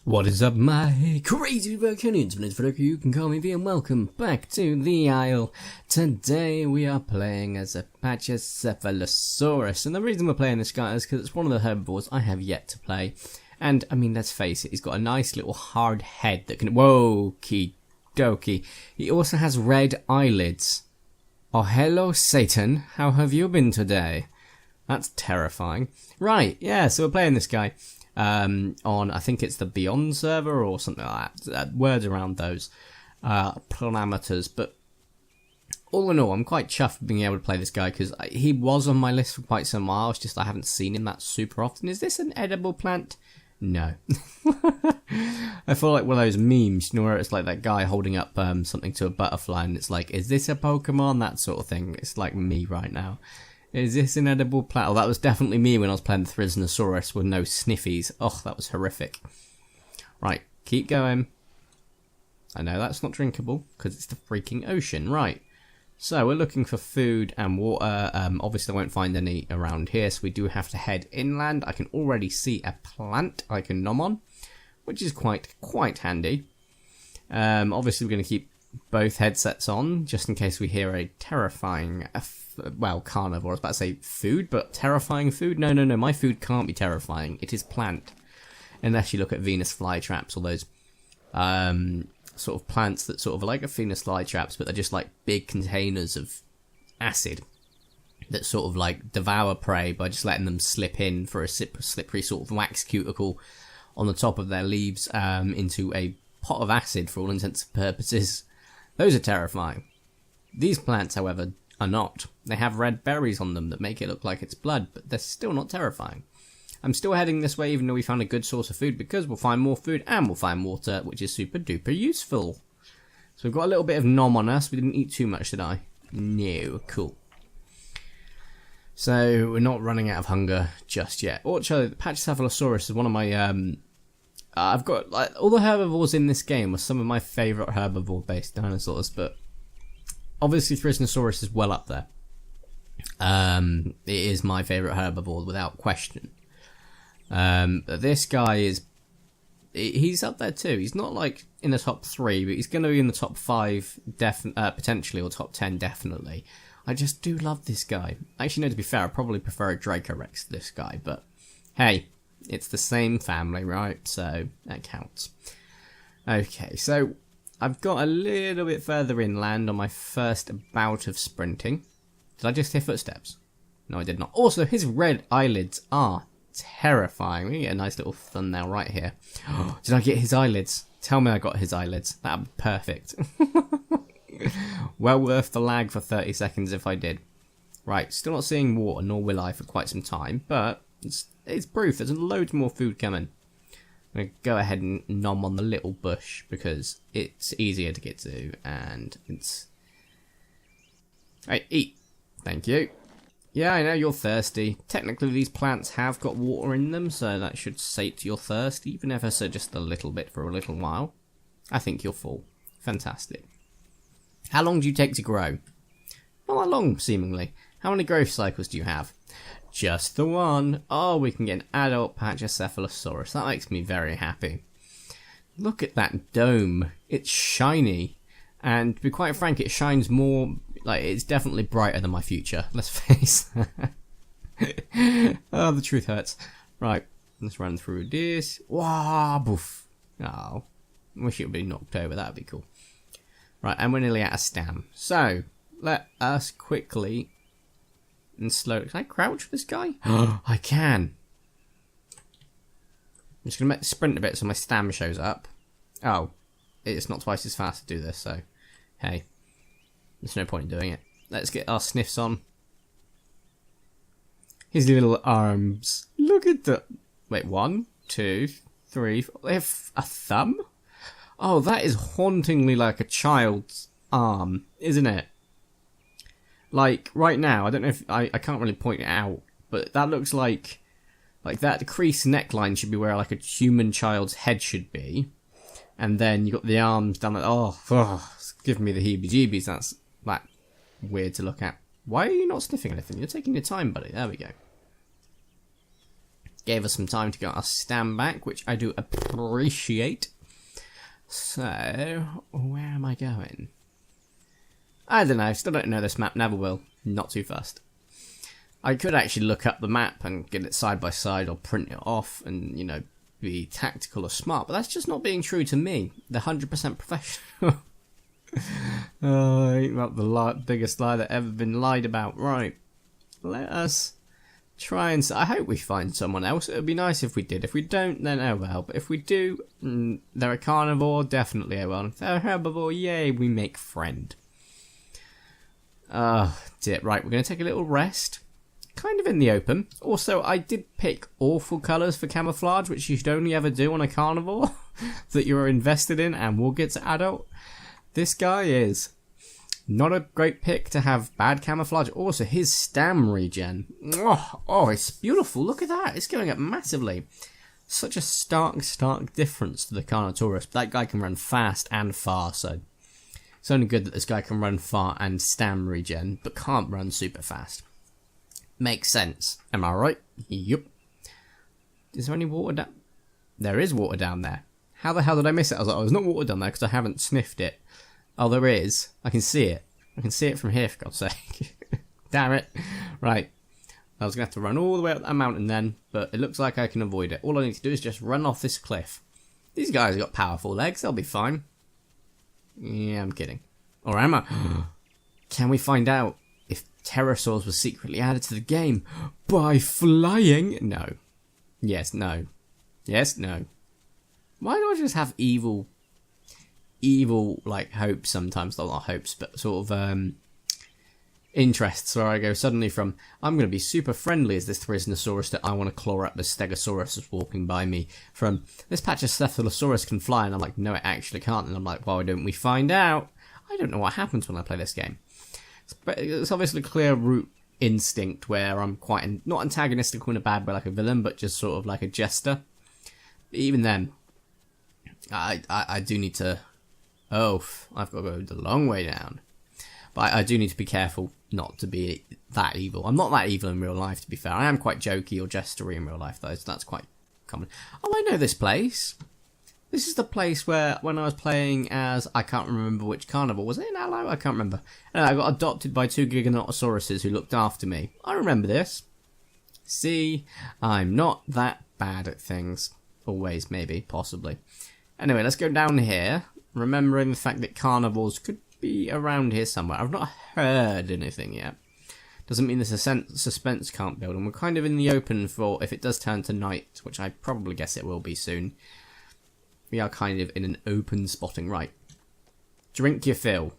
What is up, my crazy Verticonians? My name is Vertico, you can call me V, and welcome back to the Isle. Today we are playing as a PACHYCEPHOLOSAURus, and the reason we're playing this guy is because it's one of the herbivores I have yet to play. And, I mean, let's face it, he's got a nice little hard head that can... Whoa, key dokie. He also has red eyelids. Oh, hello, Satan. How have you been today? That's terrifying. Right, yeah, so we're playing this guy. On, I think it's the Beyond server or something like that. Words around those parameters. But all in all, I'm quite chuffed with being able to play this guy because he was on my list for quite some while. It's just I haven't seen him that super often. Is this an edible plant? No. I feel like one of those memes, you know, where it's like that guy holding up something to a butterfly and it's like, is this a Pokemon? That sort of thing. It's like me right now. Is this an edible plant? Oh, that was definitely me when I was playing the Thrysnosaurus with no sniffies. Oh, that was horrific. Right, keep going. I know that's not drinkable because it's the freaking ocean. Right, so we're looking for food and water. Obviously, I won't find any around here, so we do have to head inland. I can already see a plant I can nom on, which is quite handy. Obviously, we're going to keep both headsets on just in case we hear a terrifying... well, carnivore, I was about to say food, but terrifying food? No, my food can't be terrifying. It is plant. Unless you look at Venus flytraps or those sort of plants that sort of like a Venus flytraps, but they're just like big containers of acid that sort of like devour prey by just letting them slip in for a slippery sort of wax cuticle on the top of their leaves into a pot of acid for all intents and purposes. Those are terrifying. These plants, however, are not. They have red berries on them that make it look like it's blood, but they're still not terrifying. I'm still heading this way even though we found a good source of food because we'll find more food and we'll find water, which is super duper useful. So we've got a little bit of nom on us. We didn't eat too much, did I? No. Cool. So we're not running out of hunger just yet. Also, the PACHYCEPHOLOSAURus is one of my... I've got... like all the herbivores in this game are some of my favourite herbivore-based dinosaurs, but... obviously, Thrysnosaurus is well up there. It is my favourite herbivore, without question. But this guy is... he's up there too. He's not, like, in the top 3, but he's going to be in the top 5, potentially, or top 10, definitely. I just do love this guy. Actually, no, to be fair, I probably prefer a Dracorex to this guy, but... hey, it's the same family, right? So, that counts. Okay, so... I've got a little bit further inland on my first bout of sprinting. Did I just hear footsteps? No, I did not. Also, his red eyelids are terrifying. We get a nice little thumbnail right here. Did I get his eyelids? Tell me I got his eyelids. That would be perfect. Well worth the lag for 30 seconds if I did. Right, still not seeing water, nor will I for quite some time, but it's proof. There's loads more food coming. I'm going to go ahead and nom on the little bush because it's easier to get to and it's... hey, eat. Thank you. Yeah, I know you're thirsty. Technically, these plants have got water in them, so that should sate your thirst, even if so just a little bit for a little while. I think you're full. Fantastic. How long do you take to grow? Not that long, seemingly. How many growth cycles do you have? Just the one. Oh, we can get an adult PACHYCEPHOLOSAURus. That makes me very happy. Look at that dome. It's shiny. And to be quite frank, it shines more... like, it's definitely brighter than my future. Let's face that. Oh, the truth hurts. Right, let's run through this. Wow, boof. Oh, I wish it would be knocked over. That would be cool. Right, and we're nearly at a stam. So, let us quickly... and slow. Can I crouch for this guy? I can. I'm just going to sprint a bit so my stam shows up. Oh, it's not twice as fast to do this, so hey, there's no point in doing it. Let's get our sniffs on. His little arms. Look at that. Wait, 1, 2, 3, 4. They have a thumb? Oh, that is hauntingly like a child's arm, isn't it? Like, right now, I don't know if... I can't really point it out, but that looks like that crease neckline should be where, like, a human child's head should be. And then you got the arms down like... oh, it's giving me the heebie-jeebies. That's weird to look at. Why are you not sniffing anything? You're taking your time, buddy. There we go. Gave us some time to get our stam back, which I do appreciate. So, where am I going? I don't know, still don't know this map, never will. Not too fast. I could actually look up the map and get it side by side or print it off and, you know, be tactical or smart, but that's just not being true to me. The 100% professional. Ain't that the biggest lie that ever been lied about. Right, let us try and... I hope we find someone else. It would be nice if we did. If we don't, then oh well. But if we do, they're a carnivore, definitely oh well. If they're a herbivore, yay, we make friend. Oh, dear. Right, we're going to take a little rest. Kind of in the open. Also, I did pick awful colours for camouflage, which you should only ever do on a carnivore that you're invested in and will get to adult. This guy is not a great pick to have bad camouflage. Also, his stam regen. Oh, it's beautiful. Look at that. It's going up massively. Such a stark difference to the Carnotaurus. That guy can run fast and far, so it's only good that this guy can run far and stam regen, but can't run super fast. Makes sense. Am I right? Yup. Is there any water down? There is water down there. How the hell did I miss it? I was like, oh, there's not water down there because I haven't sniffed it. Oh, there is. I can see it. I can see it from here, for God's sake. Damn it. Right. I was going to have to run all the way up that mountain then, but it looks like I can avoid it. All I need to do is just run off this cliff. These guys have got powerful legs. They'll be fine. Yeah, I'm kidding. Or am I? Can we find out if pterosaurs were secretly added to the game by flying? No. Yes, no. Yes, no. Why do I just have evil like hopes sometimes? Not hopes, but sort of interests where I go suddenly from I'm going to be super friendly as this Thrysnosaurus that I want to claw up this Stegosaurus that's walking by me, from this Pachycepholosaurus can fly, and I'm like, no, it actually can't. And I'm like, why don't we find out? I don't know what happens when I play this game. It's obviously a clear root instinct where I'm quite not antagonistic in a bad way like a villain, but just sort of like a jester. But even then, I do need to... Oh, I've got to go the long way down. But I do need to be careful not to be that evil. I'm not that evil in real life, to be fair. I am quite jokey or jestery in real life, though, so that's quite common. Oh, I know this place. This is the place where, when I was playing as... I can't remember which carnivore. Was it an aloe? I can't remember. And I got adopted by 2 Giganotosauruses who looked after me. I remember this. See, I'm not that bad at things. Always, maybe, possibly. Anyway, let's go down here. Remembering the fact that carnivores could be around here somewhere. I've not heard anything yet. Doesn't mean the suspense can't build. And we're kind of in the open for if it does turn to night, which I probably guess it will be soon. We are kind of in an open spotting. Right. Drink your fill.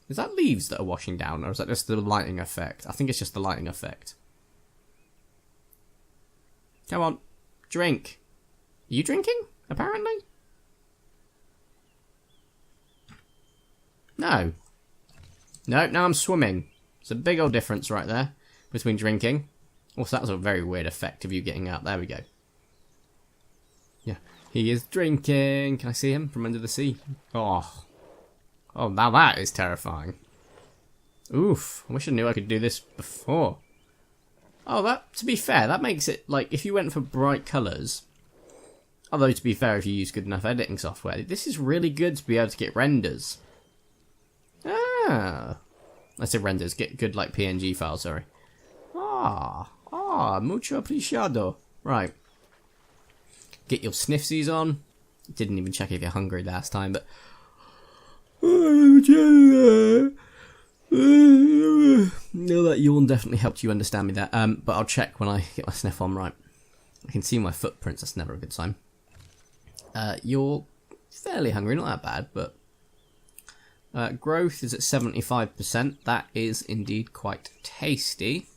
Is that leaves that are washing down, or is that just the lighting effect? I think it's just the lighting effect. Come on. Drink. Are you drinking? Apparently? No. No, now I'm swimming. It's a big old difference right there between drinking. Also, that was a very weird effect of you getting out. There we go. Yeah. He is drinking. Can I see him from under the sea? Oh. Oh, now that is terrifying. Oof. I wish I knew I could do this before. Oh, that, to be fair, that makes it, like, if you went for bright colours... Although, to be fair, if you use good enough editing software, this is really good to be able to get renders. Ah. I said renders, get good, like, PNG files, sorry. Mucho apreciado. Right. Get your snifsies on. Didn't even check if you're hungry last time, but... No, that yawn definitely helped you understand me there. But I'll check when I get my sniff on right. I can see my footprints, that's never a good sign. You're fairly hungry, not that bad, but... growth is at 75%. That is indeed quite tasty.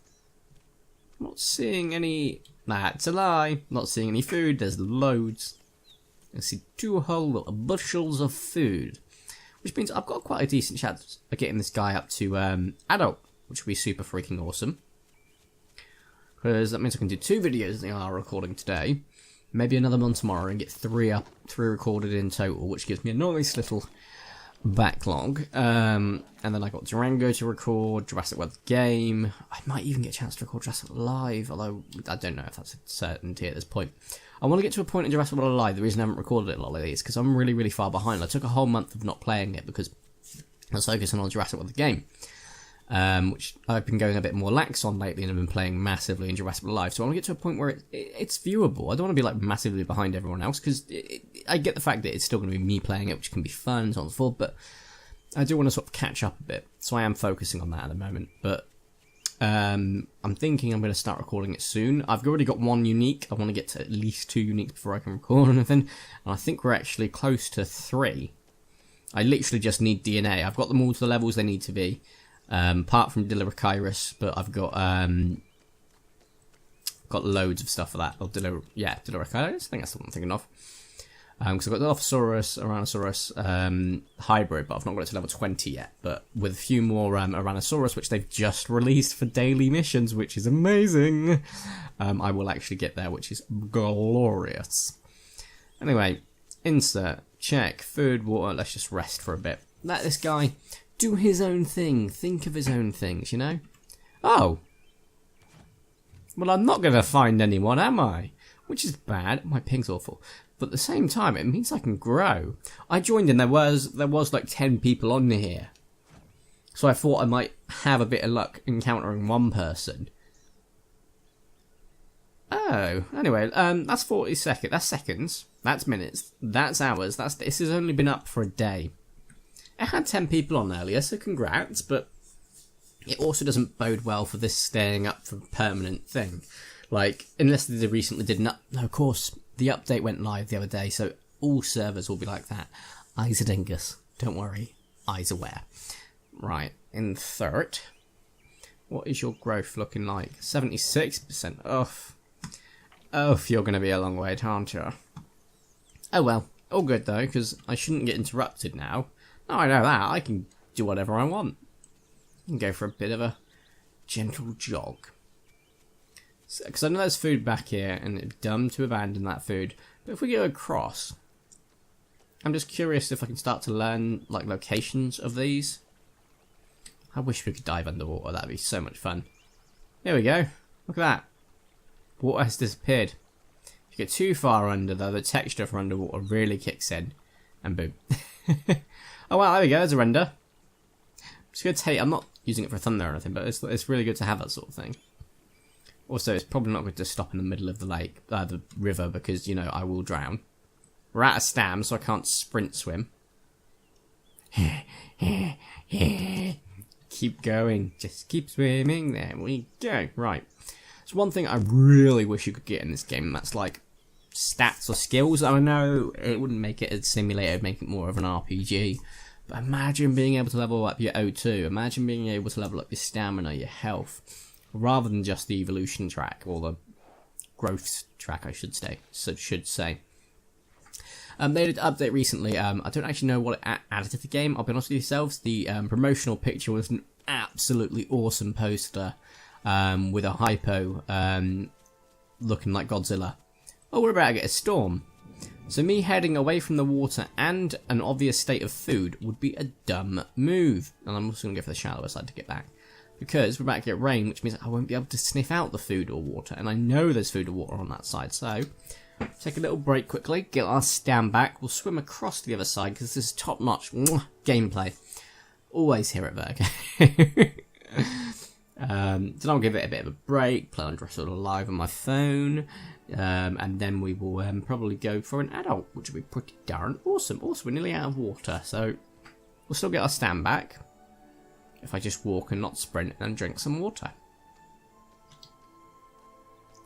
Not seeing any... That's a lie. Not seeing any food. There's loads. I see 2 whole bushels of food. Which means I've got quite a decent chance of getting this guy up to adult. Which will be super freaking awesome. Because that means I can do 2 videos that are recording today. Maybe another one tomorrow and get 3 recorded in total. Which gives me a nice little backlog. And then I got Durango to record, Jurassic World game. I might even get a chance to record Jurassic World Live, although I don't know if that's a certainty at this point. I want to get to a point in Jurassic World Live. The reason I haven't recorded it a lot lately is because I'm really, really far behind. I took a whole month of not playing it because I was focusing on Jurassic World the game, which I've been going a bit more lax on lately, and I've been playing massively in Jurassic World Live. So I want to get to a point where it's viewable. I don't want to be like massively behind everyone else, because I get the fact that it's still going to be me playing it, which can be fun and so on and so forth, but I do want to sort of catch up a bit. So I am focusing on that at the moment, but I'm thinking I'm going to start recording it soon. I've already got one unique. I want to get to at least 2 uniques before I can record anything, and I think we're actually close to 3. I literally just need DNA. I've got them all to the levels they need to be, apart from Dilophosaurus, but I've got loads of stuff for that. Or Dilophosaurus, I think that's the one I'm thinking of. Because I've got Dilophosaurus, Tyrannosaurus hybrid, but I've not got it to level 20 yet. But with a few more Tyrannosaurus, which they've just released for daily missions, which is amazing, I will actually get there, which is glorious. Anyway, insert, check, food, water, let's just rest for a bit. Let this guy do his own thing, think of his own things, you know? Oh! Well, I'm not going to find anyone, am I? Which is bad. My ping's awful. But at the same time, it means I can grow. I joined and there was like 10 people on here. So I thought I might have a bit of luck encountering one person. Oh, anyway, that's 40 seconds. That's seconds. That's minutes. That's hours. This has only been up for a day. It had 10 people on earlier, so congrats, but it also doesn't bode well for this staying up for a permanent thing. Like, unless they recently did no, of course, the update went live the other day, so all servers will be like that. Eyes are dingus. Don't worry. Eyes aware. Right, insert. What is your growth looking like? 76%. Oh, you're going to be a long way, aren't you? Oh well, all good though, because I shouldn't get interrupted now. Now I know that, I can do whatever I want. I can go for a bit of a gentle jog. Because I know there's food back here, and it'd be dumb to abandon that food. But if we go across, I'm just curious if I can start to learn like locations of these. I wish we could dive underwater, that'd be so much fun. There we go, look at that. Water has disappeared. If you get too far under though, the texture for underwater really kicks in. And boom. Oh wow, there we go, there's a render. I'm just going to take, I'm not using it for thunder or anything, but it's really good to have that sort of thing. Also, it's probably not good to stop in the middle of the lake, the river, because, you know, I will drown. We're out of stam, so I can't sprint swim. Keep going, just keep swimming, there we go. Right. So one thing I really wish you could get in this game, that's like stats or skills. I know it wouldn't make it a simulator, it'd make it more of an RPG. But imagine being able to level up your O2, imagine being able to level up your stamina, your health, rather than just the evolution track, or the growth track, I should say. They did an update recently. I don't actually know what it added to the game, I'll be honest with yourselves. The promotional picture was an absolutely awesome poster with a hypo looking like Godzilla. Oh, we're about to get a storm. So me heading away from the water and an obvious state of food would be a dumb move. And I'm also going to go for the shallower side to get back. Because we're about to get rain, which means I won't be able to sniff out the food or water. And I know there's food or water on that side. So, take a little break quickly, get our stand back. We'll swim across to the other side because this is top-notch gameplay. Always here at Vertico. Then I'll give it a bit of a break, play on Jurassic World Live on my phone. And then we will probably go for an adult, which will be pretty darn awesome. Also, we're nearly out of water, so we'll still get our stand back. If I just walk and not sprint and drink some water.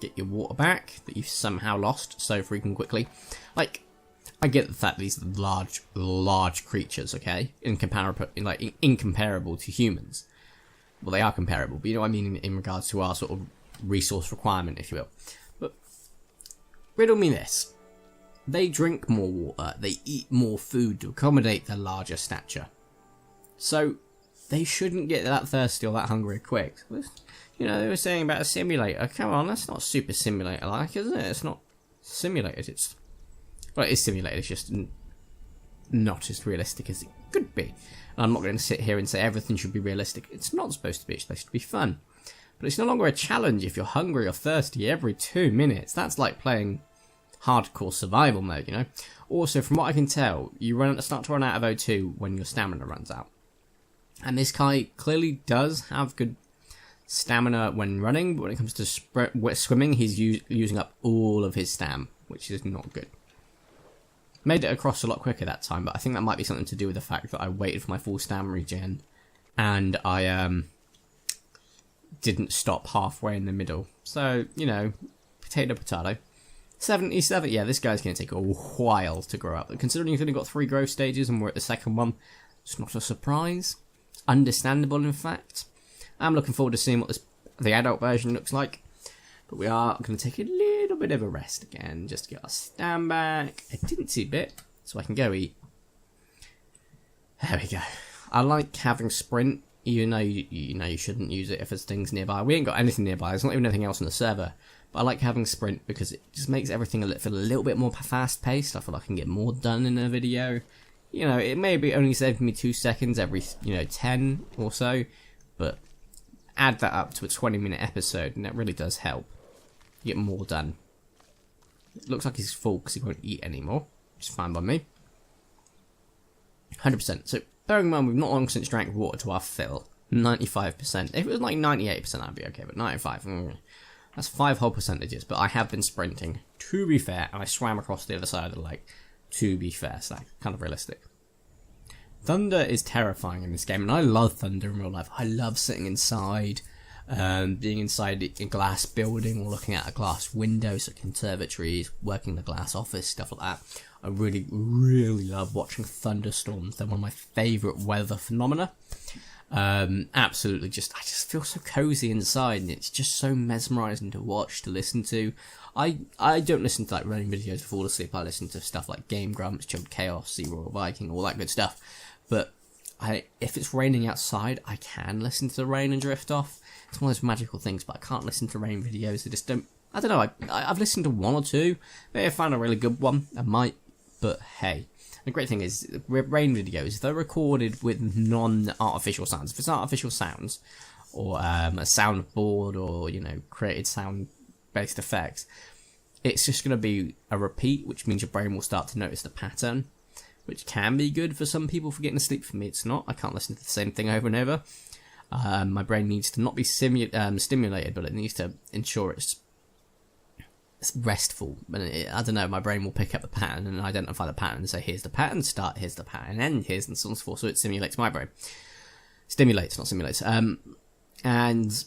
Get your water back that you've somehow lost so freaking quickly. Like, I get the fact that these are large creatures, okay? Incomparable to humans. Well, they are comparable, but you know what I mean in regards to our sort of resource requirement, if you will. But, riddle me this. They drink more water, they eat more food to accommodate their larger stature. So, they shouldn't get that thirsty or that hungry quick. You know, they were saying about a simulator. Come on, that's not super simulator-like, is it? It's not simulated. Well, it is simulated. It's just not as realistic as it could be. And I'm not going to sit here and say everything should be realistic. It's not supposed to be. It's supposed to be fun. But it's no longer a challenge if you're hungry or thirsty every 2 minutes. That's like playing hardcore survival mode, you know. Also, from what I can tell, you start to run out of O2 when your stamina runs out. And this guy clearly does have good stamina when running, but when it comes to swimming, he's using up all of his stam, which is not good. Made it across a lot quicker that time, but I think that might be something to do with the fact that I waited for my full stam regen, and I didn't stop halfway in the middle. So, you know, potato. 77, yeah, this guy's going to take a while to grow up. Considering he's only got 3 growth stages and we're at the second one, it's not a surprise. It's understandable, in fact. I'm looking forward to seeing what the adult version looks like. But we are going to take a little bit of a rest again, just to get our stam back. A teensy bit, so I can go eat. There we go. I like having sprint, even though you shouldn't use it if there's things nearby. We ain't got anything nearby, there's not even anything else on the server. But I like having sprint because it just makes everything feel a little bit more fast-paced. I feel like I can get more done in a video. You know, it may be only saving me 2 seconds every, 10 or so. But add that up to a 20-minute episode and that really does help. You get more done. It looks like he's full because he won't eat anymore. Which is fine by me. 100%. So, bearing in mind we've not long since drank water to our fill. 95%. If it was like 98%, I'd be okay. But 95%. That's 5 whole percentages, but I have been sprinting, to be fair, and I swam across the other side of the lake, to be fair, so kind of realistic. Thunder is terrifying in this game, and I love thunder in real life. I love sitting inside, being inside a glass building, or looking out a glass window, so conservatories, working the glass office, stuff like that. I really, really love watching thunderstorms. They're one of my favourite weather phenomena. Absolutely, I just feel so cozy inside, and it's just so mesmerising to watch, to listen to. I don't listen to like running videos to fall asleep. I listen to stuff like Game Grumps, Chilled Chaos, Sea Royal Viking, all that good stuff. But if it's raining outside, I can listen to the rain and drift off. It's one of those magical things, but I can't listen to rain videos. They just don't. I don't know. I've listened to 1 or 2. Maybe I found a really good one. I might, but hey. The great thing is, rain videos, they're recorded with non-artificial sounds. If it's artificial sounds, or a soundboard, or, created sound-based effects, it's just going to be a repeat, which means your brain will start to notice the pattern, which can be good for some people for getting to sleep. For me, it's not. I can't listen to the same thing over and over. My brain needs to not be stimulated, but it needs to ensure it's restful. I don't know, my brain will pick up the pattern and identify the pattern and say, here's the pattern start, here's the pattern end, here's and so on and so forth. So it simulates my brain. Stimulates, not simulates. And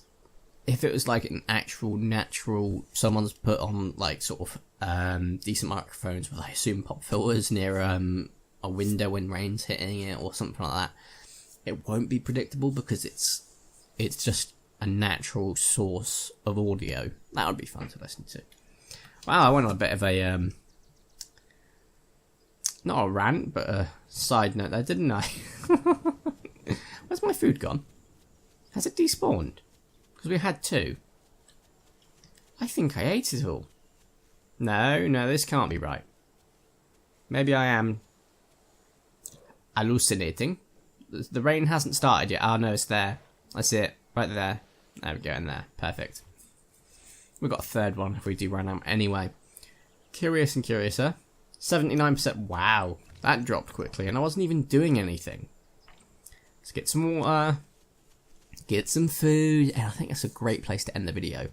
if it was like an actual natural, someone's put on like sort of decent microphones with I assume pop filters near a window when rain's hitting it or something like that, it won't be predictable because it's just a natural source of audio. That would be fun to listen to. Wow, I went on a bit of a, not a rant, but a side note there, didn't I? Where's my food gone? Has it despawned? Because we had 2. I think I ate it all. No, this can't be right. Maybe I am hallucinating. The rain hasn't started yet. Oh no, it's there. I see it. Right there. There we go, in there. Perfect. We've got a third one if we do run out anyway. Curious and curiouser. 79%. Wow. That dropped quickly and I wasn't even doing anything. Let's get some water. Get some food. And I think that's a great place to end the video.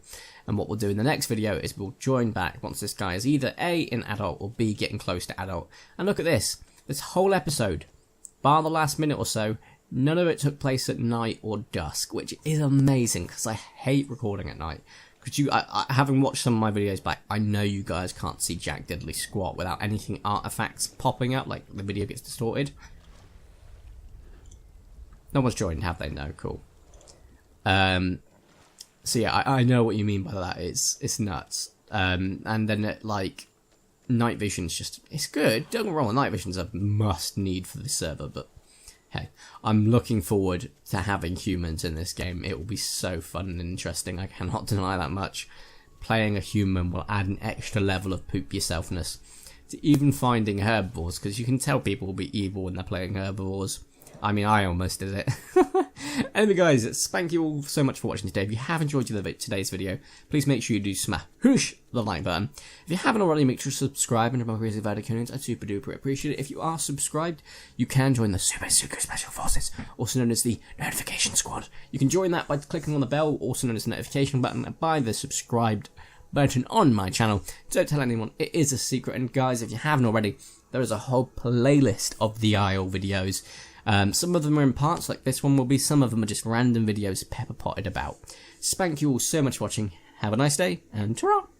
And what we'll do in the next video is we'll join back once this guy is either A, an adult, or B, getting close to adult. And look at this. This whole episode, bar the last minute or so, none of it took place at night or dusk, which is amazing because I hate recording at night. Because having watched some of my videos back, I know you guys can't see Jack Diddley squat without anything artifacts popping up, like the video gets distorted. No one's joined, have they? No, cool. So yeah, I know what you mean by that. It's nuts. And then like night vision's just, it's good. Don't get me wrong, night vision's a must need for the server, but hey, I'm looking forward to having humans in this game. It will be so fun and interesting. I cannot deny that much. Playing a human will add an extra level of poop yourselfness to even finding herbivores, because you can tell people will be evil when they're playing herbivores. I mean, I almost did it. Anyway, guys, thank you all so much for watching today. If you have enjoyed today's video, please make sure you do smash the like button. If you haven't already, make sure to subscribe and crazy Vertico. I'd super duper appreciate it. If you are subscribed, you can join the Super Special Forces, also known as the Notification Squad. You can join that by clicking on the bell, also known as the notification button, and by the subscribed button on my channel. Don't tell anyone, it is a secret. And guys, if you haven't already, there is a whole playlist of the Isle videos. Some of them are in parts, like this one will be. Some of them are just random videos pepper potted about. Thank you all so much for watching. Have a nice day, and ta-ra!